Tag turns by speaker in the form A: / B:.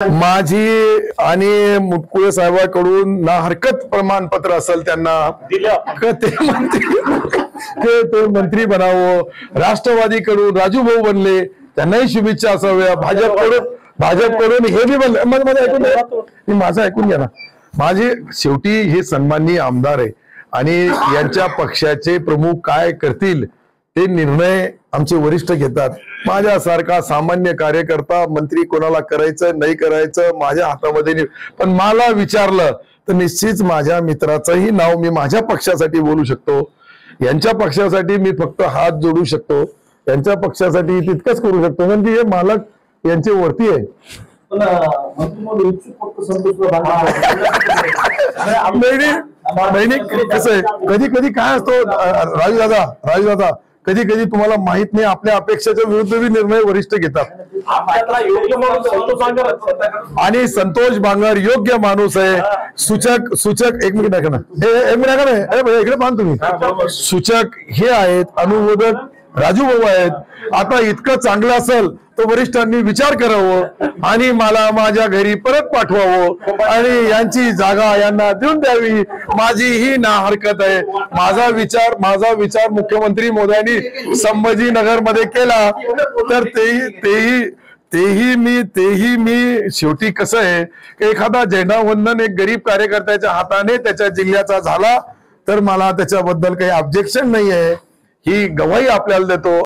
A: माझी आणि मुटकुळे साहेबांकडून ना हरकत प्रमाणपत्र असेल त्यांना ते मंत्री बनावं। राष्ट्रवादीकडून राजू भाऊ बनले, त्यांनाही शुभेच्छा असाव्या। भाजपकडून हे बी बनले। माझं ऐकून घ्या ना। माझे शेवटी हे सन्माननीय आमदार आहे आणि यांच्या पक्षाचे प्रमुख काय करतील ते निर्णय आमचे वरिष्ठ घेतात। माझ्यासारखा सामान्य कार्यकर्ता मंत्री कोणाला करायचं नाही करायचं माझ्या हातामध्ये नाही, पण मला विचारलं तर निश्चित माझ्या मित्राचंही नाव मी माझ्या पक्षासाठी बोलू शकतो। यांच्या पक्षासाठी मी फक्त हात जोडू शकतो, यांच्या पक्षासाठी तितकंच करू शकतो, म्हणजे हे मालक यांचे वरती आहे। कसं आहे कधी कधी काय असतो राजू दादा कधी कधी तुम्हाला माहित नाही आपल्या अपेक्षेच्या विरुद्ध बी निर्णय वरिष्ठ घेतात। आणि संतोष बांगर योग्य माणूस आहे। सूचक एक मिनिट ऐका ना, इकडे पाहा तुम्ही। सूचक हे आहेत, अनुमोदक राजू भाऊ आहेत। आता इतकं चांगलं असेल तर वरिष्ठांनी विचार करावं आणि मला माझ्या घरी परत पाठवावं आणि यांची जागा यांना देऊन द्यावी। माझी ही ना हरकत आहे। माझा विचार मुख्यमंत्री मोदयांनी संभाजीनगर मध्ये केला तर तेही मी शेवटी कसं आहे की एखादा झेंडावंदन एक गरीब कार्यकर्त्याच्या हाताने त्याच्या जिल्ह्याचा झाला तर मला त्याच्याबद्दल काही ऑब्जेक्शन नाही आहे। ही गवाही आपल्याला देतो।